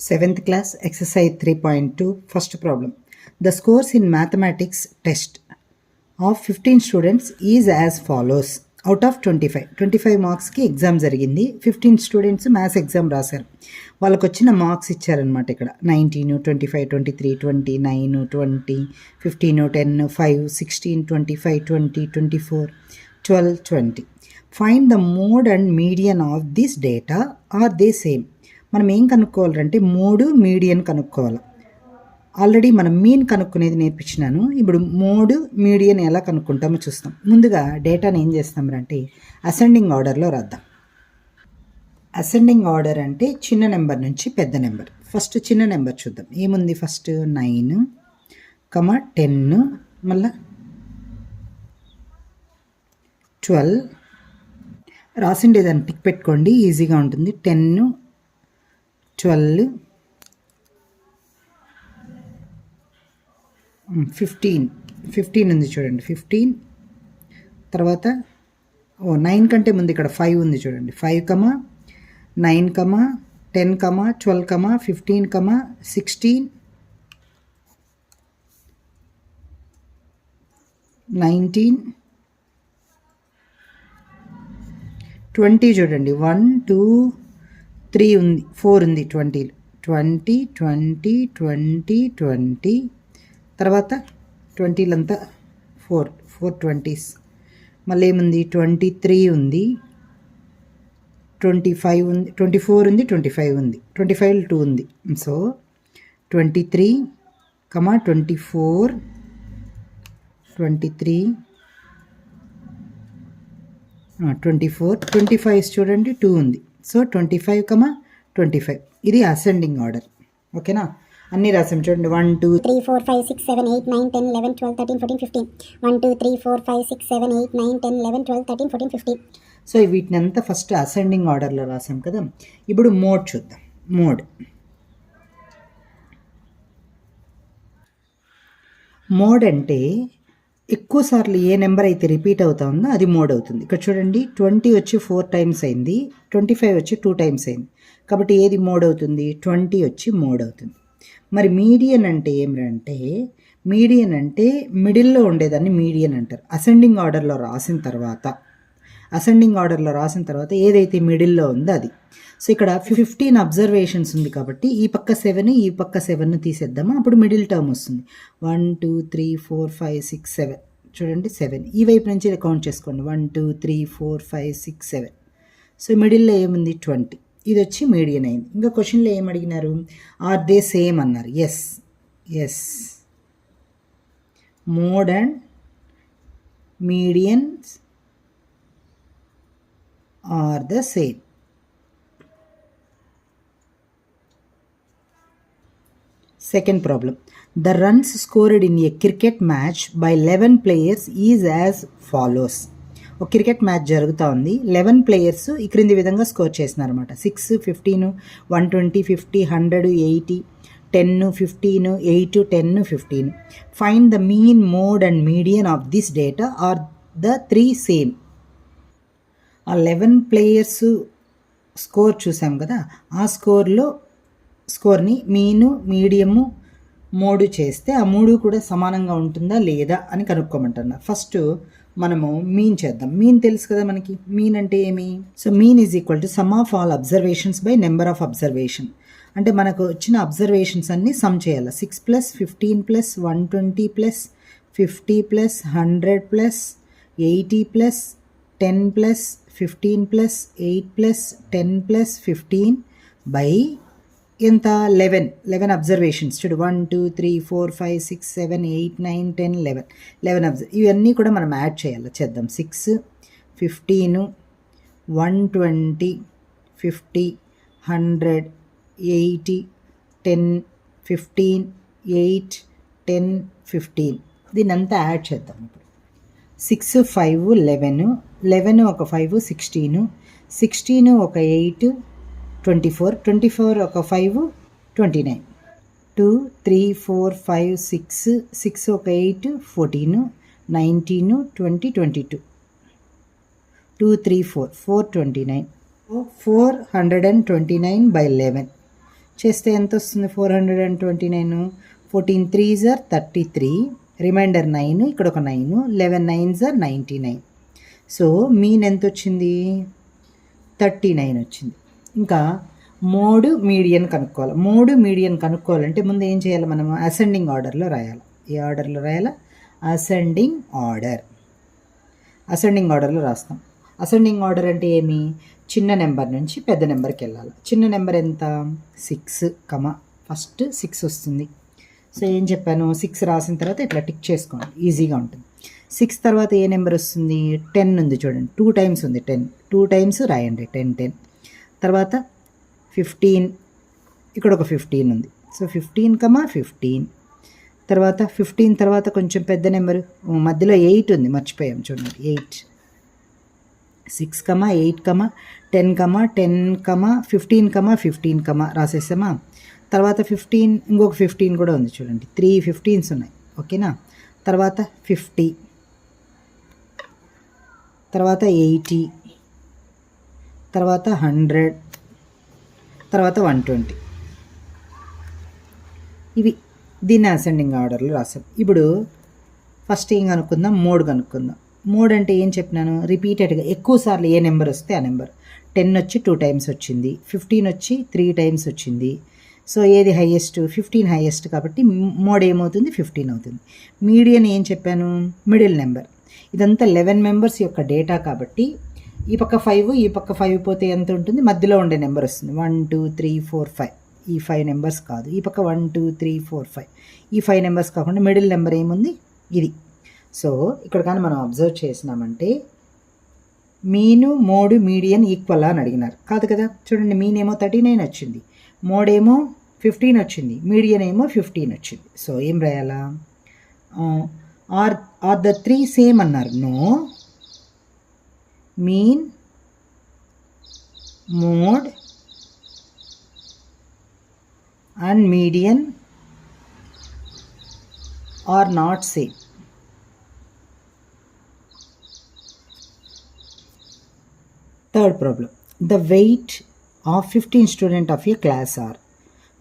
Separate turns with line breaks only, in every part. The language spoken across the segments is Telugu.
7th class exercise 3.2 first problem. The scores in mathematics test of 15 students is as follows. Out of 25 marks కి ఎగ్జామ్ జరిగింది. 15 స్టూడెంట్స్ మ్యాథ్స్ ఎగ్జామ్ రాశారు. వాళ్ళకి వచ్చిన మార్క్స్ ఇచ్చారనమాట. ఇక్కడ 19 25 23 29 20 15 10 5 16 25 20 24 12 20. Find the mode and median of this data. Are they same? మనం ఏం కనుక్కోవాలంటే మోడ్ మీడియన్ కనుక్కోవాలి. ఆల్రెడీ మనం మీన్ కనుక్కునేది నేర్పించినాను. ఇప్పుడు మోడ్ మీడియన్ ఎలా కనుక్కుంటామో చూస్తాం. ముందుగా డేటాని ఏం చేస్తామంటే అసెండింగ్ ఆర్డర్లో రాద్దాం. అసెండింగ్ ఆర్డర్ అంటే చిన్న నెంబర్ నుంచి పెద్ద నెంబర్. ఫస్ట్ చిన్న నెంబర్ చూద్దాం. ఏముంది? ఫస్ట్ 9, 10, మళ్ళా 12. రాసిండేదాన్ని టిక్ పెట్టుకోండి, ఈజీగా ఉంటుంది. 10, 12, 15 ఉంది చూడండి. 15 తర్వాత 9 కంటే ముందు ఇక్కడ 5 ఉంది చూడండి. 5, 9, 10, 12, 15, 16, 19, 20 చూడండి. 1 2 3 ఉంది, 4 ఉంది 20, 20 20 తర్వాత 20లంతా 4 20s. మళ్ళీ ఏముంది? 23 ఉంది, 25 ఉంది, 24 ఉంది, 25 ఉంది, 25 2 ఉంది. సో 23, 24, 23, 24, 25 చూడండి 2 ఉంది. సో 25, 25 ఇది అసెండింగ్ ఆర్డర్. ఓకేనా? అన్నీ రాసాం చూడండి. 1 2
3 4 5 6 7 8 9 10 11 12 13 14 15. 1 2 3 4 5 6 7 8 9 10 11 12 13 14 15.
సో వీటిని అంతా ఫస్ట్ అసెండింగ్ ఆర్డర్లో రాసాం కదా. ఇప్పుడు మోడ్ చూద్దాం. మోడ్ అంటే ఎక్కువ సార్లు ఏ నెంబర్ అయితే రిపీట్ అవుతా ఉందో అది మోడ్ అవుతుంది. ఇక్కడ చూడండి, 20 వచ్చి 4 టైమ్స్ అయింది, 25 వచ్చి 2 టైమ్స్ అయింది. కాబట్టి ఏది మోడ్ అవుతుంది? 20 వచ్చి మోడ్ అవుతుంది. మరి మీడియన్ అంటే ఏమిటంటే, మీడియన్ అంటే మిడిల్లో ఉండేదాన్ని మీడియన్ అంటారు. అసెండింగ్ ఆర్డర్లో రాసిన తర్వాత ఏదైతే మిడిల్లో ఉందో అది. సో ఇక్కడ 15 అబ్జర్వేషన్స్ ఉంది కాబట్టి ఈ పక్క 7 ఈ పక్క 7 తీసేద్దాము. అప్పుడు మిడిల్ టర్మ్ వస్తుంది. 1 2 3 4 5 6 7 చూడండి. 7 ఈ వైపు నుంచి కౌంట్ చేసుకోండి. 1 2 3 4 5 6 7. సో మిడిల్లో ఏముంది? 20. ఇది వచ్చి మీడియన్ అయింది. ఇంకా క్వశ్చన్లో ఏం అడిగినారు? ఆర్ దే సేమ్ అన్నారు. Yes mode and medians are the same. Second problem. The runs scored in a cricket match by 11 players is as follows. ఒక క్రికెట్ మ్యాచ్ జరుగుతూ ఉంది. 11 ప్లేయర్స్ ఈ క్రింది విధంగా score చేసినారన్నమాట. 6 15 120 50 100 80 10 15 8 10 15. Find the mean, mode and median of this data. Are the three same? ఆ 11 ప్లేయర్స్ స్కోర్ చూసాం కదా. ఆ స్కోర్ని మీను, మీడియము, మోడు చేస్తే ఆ మూడు కూడా సమానంగా ఉంటుందా లేదా అని కనుక్కోమంటున్నారు. ఫస్ట్ మనము మీన్ చేద్దాం. మీన్ తెలుసు కదా మనకి. మీన్ అంటే ఏమి? So mean is equal to some of all observations by number of observation. అంటే మనకు వచ్చిన అబ్జర్వేషన్స్ అన్నీ సమ్ చేయాలి. 6 + 15 + 120 + 50 + 100 + 80 + 10 + 15 + 8 + 10 + 15 బై ఎంత? 11 అబ్జర్వేషన్స్ చూడు. 1 2 3 4 5 6 7 8 9 10 11 ఇవన్నీ కూడా మనం యాడ్ చేయాలి. చేద్దాం. 6 15 120 50 100 80 10 15 8 10 15 దీని అంతా యాడ్ చేద్దాం. ఇప్పుడు 6 5 11 ఒక 5 16 ఒక 8 24 ఒక 5 29 2 3 4 5 6 ఒక 8 14 19 20 22 2 3 4 429 429 by 11. చేస్తే ఎంత వస్తుంది? 429. 14 3s are 33, రిమైండర్ 9, ఇక్కడ ఒక 9, 11 9s are 99. సో మీన్ ఎంత వచ్చింది? 39 వచ్చింది. ఇంకా మోడ్ మీడియన్ కనుక్కోవాలి. మోడ్ మీడియన్ కనుక్కోవాలంటే ముందు ఏం చేయాలి? మనము అసెండింగ్ ఆర్డర్లో రాయాలి. ఏ ఆర్డర్లో రాయాలి? Ascending order. అసెండింగ్ ఆర్డర్లో రాస్తాం. అసెండింగ్ ఆర్డర్ అంటే ఏమి? చిన్న నెంబర్ నుంచి పెద్ద నెంబర్కి వెళ్ళాలి. చిన్న నెంబర్ ఎంత? 6, ఫస్ట్ 6 వస్తుంది. సో ఏం చెప్పాను? 6 రాసిన తర్వాత ఇట్లా టిక్ చేసుకోండి, ఈజీగా ఉంటుంది. 6 తర్వాత ఏ నెంబర్ వస్తుంది? 10 ఉంది చూడండి, 2 టైమ్స్ ఉంది 10, 2 టైమ్స్ రాయండి 10 10. తర్వాత 15, ఇక్కడ ఒక 15 ఉంది. సో 15, 15. తర్వాత 15 తర్వాత కొంచెం పెద్ద నెంబరు, మధ్యలో 8 ఉంది, మర్చిపోయాం చూడండి 8. 6, 8, 10, 10, 15, 15 రాసేసామా? తర్వాత 15, ఇంకొక 15 కూడా ఉంది చూడండి, 3 15s ఉన్నాయి. ఓకేనా? తర్వాత 50, తర్వాత 80, తర్వాత 100, తర్వాత 120. ఇవి దీన్ని అసెండింగ్ ఆర్డర్లో రాసాం. ఇప్పుడు ఫస్ట్ ఏం కనుక్కుందాం? మోడ్ కనుక్కుందాం. మోడ్ అంటే ఏం చెప్పినాను? రిపీటెడ్గా ఎక్కువసార్లు ఏ నెంబర్ వస్తే ఆ నెంబర్. 10 వచ్చి 2 టైమ్స్ వచ్చింది, 15 వచ్చి 3 టైమ్స్ వచ్చింది. సో ఏది హైయెస్ట్? 15 హైయెస్ట్, కాబట్టి మోడ్ ఏమవుతుంది? 15 అవుతుంది. మీడియన్ ఏం చెప్పాను? Middle number. ఇదంతా 11 మెంబర్స్ యొక్క డేటా కాబట్టి ఈ పక్క 5, ఈ పక్క 5 పోతే ఎంత ఉంటుంది? మధ్యలో ఉండే నెంబర్ వస్తుంది. 1 2 3 4 5. ఈ 5 నెంబర్స్ కాదు, ఈ పక్క 1 2 3 4 5. ఈ 5 నెంబర్స్ కాకుండా మిడిల్ నెంబర్ ఏముంది? ఇది. సో ఇక్కడ కానీ మనం అబ్జర్వ్ చేసినామంటే మీను, మోడ్, మీడియన్ ఈక్వల్ అని అడిగినారు. కాదు కదా? చూడండి, మీన్ ఏమో 39 వచ్చింది, మోడ్ ఏమో 15 వచ్చింది, మీడియన్ ఏమో 15 వచ్చింది. సో ఏం రాయాలా? ఆర్ ద 3 సేమ్ అన్నారు. No, mean, mode and median are not same. Third problem. The weight of 15 student of a class are.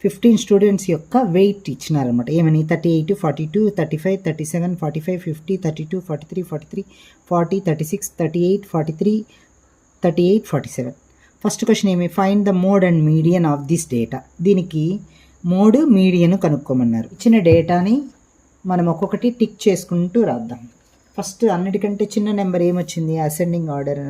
15 students యొక్క వెయిట్ ఇచ్చినారనమాట. ఏమని? 38, 42, 35, 37, 45, 50, 32, 43, 43, 40, 36, 38, 43, 38, 47. ఫస్ట్ క్వశ్చన్ ఏమి? Find the mode and median of this data. దీనికి మోడ్, మీడియన్ కనుక్కోమన్నారు. ఇచ్చిన డేటాని మనం ఒక్కొక్కటి టిక్ చేసుకుంటూ రాద్దాం. ఫస్ట్ అన్నిటికంటే చిన్న నెంబర్ ఏమొచ్చింది? Ascending order.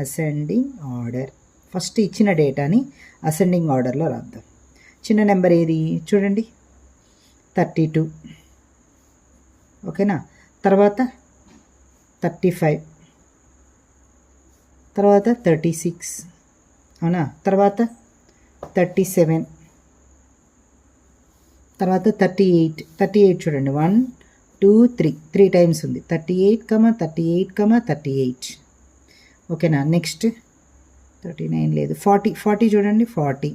Ascending order. First ఇచ్చిన డేటాని అసెండింగ్ ఆర్డర్లో రాద్దాం. చిన్న నెంబర్ ఏది? చూడండి, 32. ఓకేనా? తర్వాత 35, తర్వాత 36, అవునా? తర్వాత 37, తర్వాత 38. 38 చూడండి, 1 2 3 టైమ్స్ ఉంది. 38, 38, 38. ఓకేనా? నెక్స్ట్ 39 లేదు. 40 చూడండి, 40.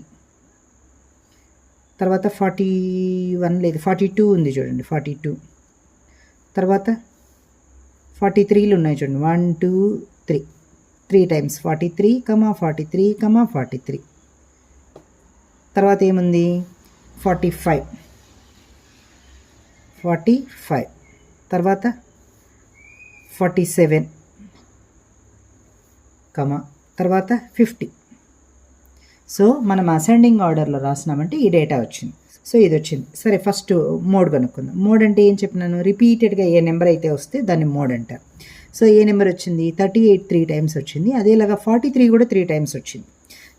తర్వాత 41 లేదు, 42 ఉంది చూడండి, 42. తర్వాత 43లు ఉన్నాయి చూడండి, 1 2 3 టైమ్స్. 43, 43, 43. తర్వాత ఏముంది? 45. తర్వాత 47, తర్వాత 50. సో మనం అసెండింగ్ ఆర్డర్లో రాసినామంటే ఈ డేటా వచ్చింది. సో ఇది వచ్చింది. సరే, ఫస్ట్ మోడ్ కనుక్కుందాం. మోడ్ అంటే ఏం చెప్పినాను? రిపీటెడ్గా ఏ నెంబర్ అయితే వస్తే దాన్ని మోడ్ అంటారు. సో ఏ నెంబర్ వచ్చింది? 38 3 టైమ్స్ వచ్చింది. అదేలాగా 43 కూడా 3 టైమ్స్ వచ్చింది.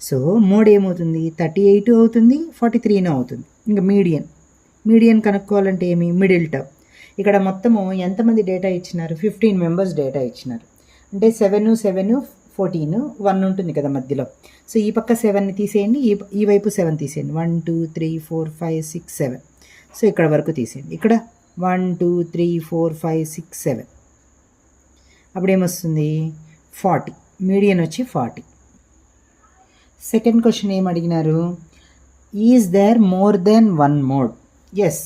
సో మోడ్ ఏమవుతుంది? 38 అవుతుంది, 43 అవుతుంది. ఇంకా మీడియన్ కనుక్కోవాలంటే ఏమి? Middle term. ఇక్కడ మొత్తము ఎంతమంది డేటా ఇచ్చినారు? 15 మెంబర్స్ డేటా ఇచ్చినారు. అంటే 7 7 14, 1 ఉంటుంది కదా మధ్యలో. సో ఈ పక్క 7ని తీసేయండి, ఈ వైపు 7 తీసేయండి. 1 2 3 4 5 6 7. సో ఇక్కడ వరకు తీసేయండి. ఇక్కడ 1 2 3 4 5 6 7. అప్పుడు ఏమొస్తుంది? 40. మీడియన్ వచ్చి 40. సెకండ్ క్వశ్చన్ ఏం అడిగినారు? Is there more than 1 mode? Yes,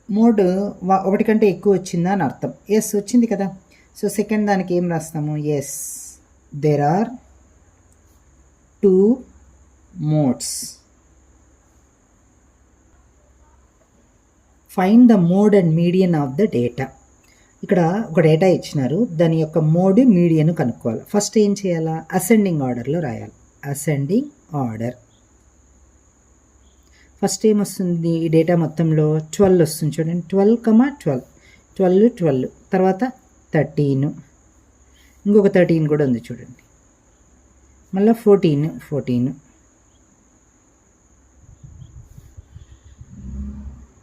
mode ఒకటి కంటే ఎక్కువ వచ్చిందా అని అర్థం. ఎస్ వచ్చింది కదా. సో సెకండ్ దానికి ఏం రాస్తాము? Yes, there are 2 modes. Find the mode and median of the data. ఇక్కడ ఒక డేటా ఇచ్చినారు, దాని యొక్క మోడ్ మీడియన్ కనుక్కోవాలి. ఫస్ట్ ఏం చేయాలా, అసెండింగ్ ఆర్డర్లో రాయాలి. Ascending order. ఫస్ట్ ఏమొస్తుంది ఈ డేటా మొత్తంలో 12 వస్తుంది చూడండి. 12, తర్వాత 13, ఇంకొక 13 కూడా ఉంది చూడండి. మళ్ళీ 14,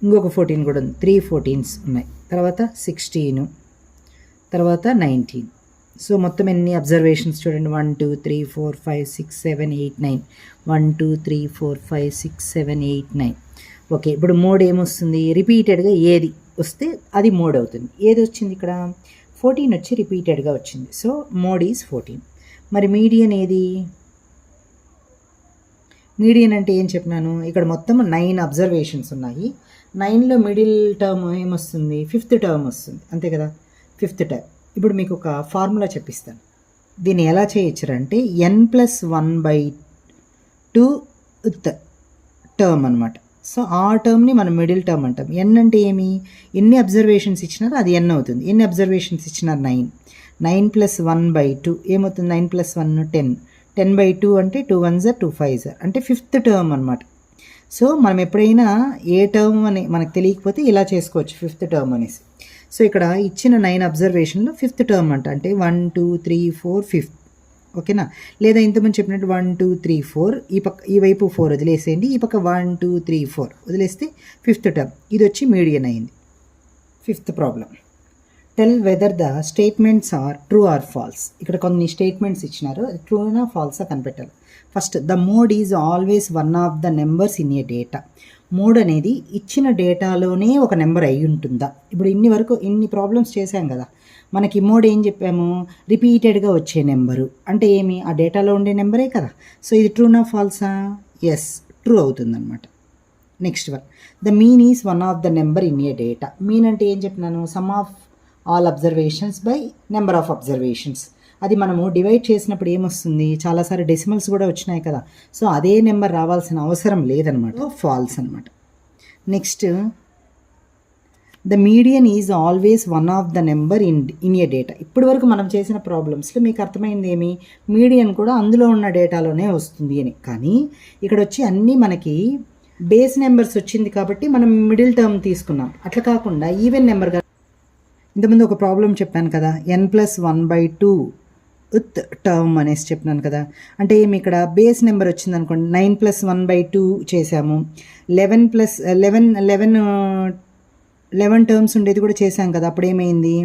ఇంకొక 14 కూడా ఉంది. 3 14s ఉన్నాయి. తర్వాత 16, తర్వాత 19. సో మొత్తం ఎన్ని అబ్జర్వేషన్స్ చూడండి, 1 2 3 4 5 6 7 8 9. 1 2 3 4 5 6 7 8 9. ఓకే, ఇప్పుడు మోడ్ ఏమొస్తుంది, రిపీటెడ్గా ఏది వస్తే అది మోడ్ అవుతుంది. ఏది వచ్చింది ఇక్కడ 14 వచ్చి రిపీటెడ్గా వచ్చింది. So mode is 14. మరి మీడియన్ ఏది, మీడియన్ అంటే ఏం చెప్పినాను, ఇక్కడ మొత్తం 9 అబ్జర్వేషన్స్ ఉన్నాయి. 9లో మిడిల్ టర్మ్ ఏమొస్తుంది, 5th టర్మ్ వస్తుంది, అంతే కదా, 5th టర్మ్. ఇప్పుడు మీకు ఒక ఫార్ములా చెప్పిస్తాను. దీన్ని ఎలా చేయొచ్చారంటే n+1/2 టర్మ్ అనమాట. సో ఆ టర్మ్ని మనం మిడిల్ టర్మ్ అంటాం. n అంటే ఏమి, ఎన్ని అబ్జర్వేషన్స్ ఇచ్చినారో అది n అవుతుంది. ఎన్ని అబ్జర్వేషన్స్ ఇచ్చినారు, 9. 9+1/2 ఏమవుతుంది, 9+1 10. 10/2 అంటే 2 1s 2 5s అంటే 5th టర్మ్ అనమాట. సో మనం ఎప్పుడైనా ఏ టర్మ్ అని మనకు తెలియకపోతే ఇలా చేసుకోవచ్చు, 5th టర్మ్ అనేసి. సో ఇక్కడ ఇచ్చిన 9 అబ్జర్వేషన్లో 5th టర్మ్ అంటే 1 2 3 4 5. ఓకేనా, లేదా ఇంతమంది చెప్పినట్టు 1 2 3 4 ఈ వైపు 4 వదిలేసేయండి, ఈ పక్క 1 2 3 4 వదిలేస్తే 5th టర్మ్. ఇది వచ్చి మీడియన్ అయింది. 5th problem, tell whether the statements are true or false. ఇక్కడ కొన్ని స్టేట్మెంట్స్ ఇచ్చినారు, అది ట్రూనా ఫాల్సా కనిపెట్టాలి. First, the mode is always one of the numbers in a data. Mode అనేది ఇచ్చిన డేటాలోనే ఒక నెంబర్ అయి ఉంటుందా. ఇప్పుడు ఇన్ని ప్రాబ్లమ్స్ చేశాం కదా, మనకి మోడ్ ఏం చెప్పాము, రిపీటెడ్గా వచ్చే నెంబరు అంటే ఏమి, ఆ డేటాలో ఉండే నెంబరే కదా. సో ఇది ట్రూనా ఫాల్సా, ఎస్ ట్రూ అవుతుందన్నమాట. Next one, the mean is one of the number in a data. Mean అంటే ఏం చెప్పినాను, some of all observations by number of observations. అది మనము డివైడ్ చేసినప్పుడు ఏమొస్తుంది, చాలాసార్లు డెసిమల్స్ కూడా వచ్చినాయి కదా. సో అదే నెంబర్ రావాల్సిన అవసరం లేదనమాట, ఫాల్స్ అనమాట. Next, the median is always one of the number in a data. ఇప్పటి వరకు మనం చేసిన ప్రాబ్లమ్స్లో మీకు అర్థమైంది ఏమి, మీడియన్ కూడా అందులో ఉన్న డేటాలోనే వస్తుంది అని. కానీ ఇక్కడ వచ్చి అన్నీ మనకి బేస్ నెంబర్స్ వచ్చింది కాబట్టి మనం మిడిల్ టర్మ్ తీసుకున్నాం. అట్లా కాకుండా ఈవెన్ నెంబర్గా, ఇంతకుముందు ఒక ప్రాబ్లం చెప్పాను కదా, n+1/2 టర్మ్ అనేసి చెప్పినాను కదా. అంటే ఏమి, ఇక్కడ బేస్ నెంబర్ వచ్చింది అనుకోండి, 9+1/2 చేసాము. 11 టర్మ్స్ ఉండేది కూడా చేసాం కదా. అప్పుడు ఏమైంది,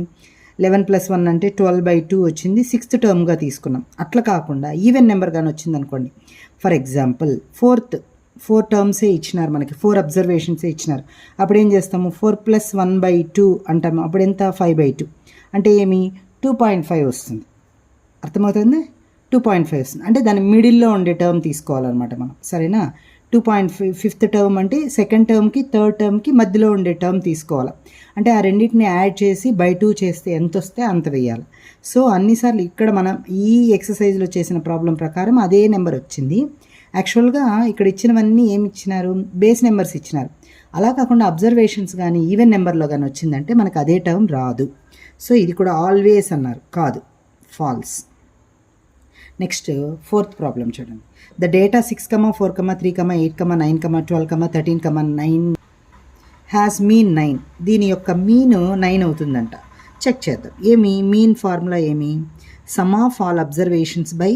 11+1 అంటే 12/2 వచ్చింది, 6th టర్మ్గా తీసుకున్నాం. అట్లా కాకుండా ఈవెన్ నెంబర్ కానీ వచ్చింది అనుకోండి, ఫర్ ఎగ్జాంపుల్ 4 టర్మ్సే ఇచ్చినారు మనకి, 4 అబ్జర్వేషన్సే ఇచ్చినారు. అప్పుడు ఏం చేస్తాము, 4+1/2 అంటాము. అప్పుడు ఎంత, 5/2 అంటే ఏమి, 2.5 వస్తుంది. అర్థమవుతుంది, 2.5 వస్తుంది. అంటే దాని మిడిల్లో ఉండే టర్మ్ తీసుకోవాలన్నమాట మనం, సరేనా. 2.5 5th టర్మ్ అంటే 2nd టర్మ్కి 3rd టర్మ్కి మధ్యలో ఉండే టర్మ్ తీసుకోవాలి. అంటే ఆ రెండింటిని యాడ్ చేసి బై 2 చేస్తే ఎంత వస్తే అంత వేయాలి. సో అన్నిసార్లు ఇక్కడ మనం ఈ ఎక్సర్సైజ్లో చేసిన ప్రాబ్లం ప్రకారం అదే నెంబర్ వచ్చింది. యాక్చువల్గా ఇక్కడ ఇచ్చినవన్నీ ఏమి ఇచ్చినారు, బేస్ నెంబర్స్ ఇచ్చినారు. అలా కాకుండా అబ్జర్వేషన్స్ కానీ ఈవెన్ నెంబర్లో కానీ వచ్చిందంటే మనకు అదే టర్మ్ రాదు. సో ఇది కూడా ఆల్వేస్ అన్నారు, కాదు, ఫాల్స్. నెక్స్ట్ 4th ప్రాబ్లం చూడండి. The data 6, 4, 3, 8, 9, 12, 13, 9 has mean 9. దీని యొక్క మీన్ 9 అవుతుందంట. చెక్ చేద్దాం. ఏమి మీన్ ఫార్ములా, ఏమి, some of all observations by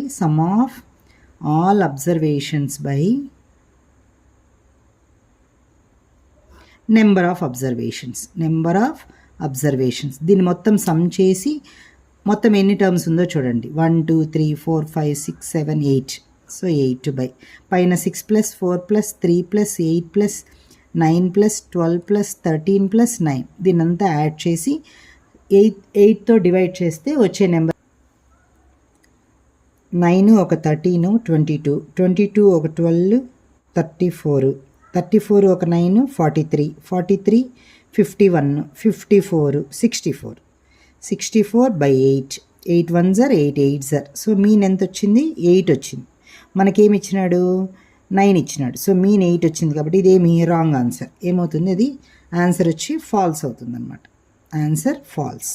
number of observations. దీన్ని మొత్తం సమ్ చేసి మొత్తం ఎన్ని టర్మ్స్ ఉందో చూడండి. 1 2 3 4 5 6 7 8. సో 8 బై పైన 6 + 4 + 3 + 8 + 9 + 12 + 13 + 9. దీన్నంతా యాడ్ చేసి 8తో డివైడ్ చేస్తే వచ్చే నెంబర్ 9 ఒక 13 22, 22 ఒక 12 34, 34 ఒక 9 43, 43 51, 54 64, 64/8. 8 1s 8 8s. సో మీన్ ఎంత వచ్చింది, 8 వచ్చింది. మనకేమి ఇచ్చినాడు, 9 ఇచ్చినాడు. సో మీన్ 8 వచ్చింది కాబట్టి ఇదేమి రాంగ్ ఆన్సర్. ఏమవుతుంది, అది ఆన్సర్ వచ్చి ఫాల్స్ అవుతుంది అనమాట. Answer falls.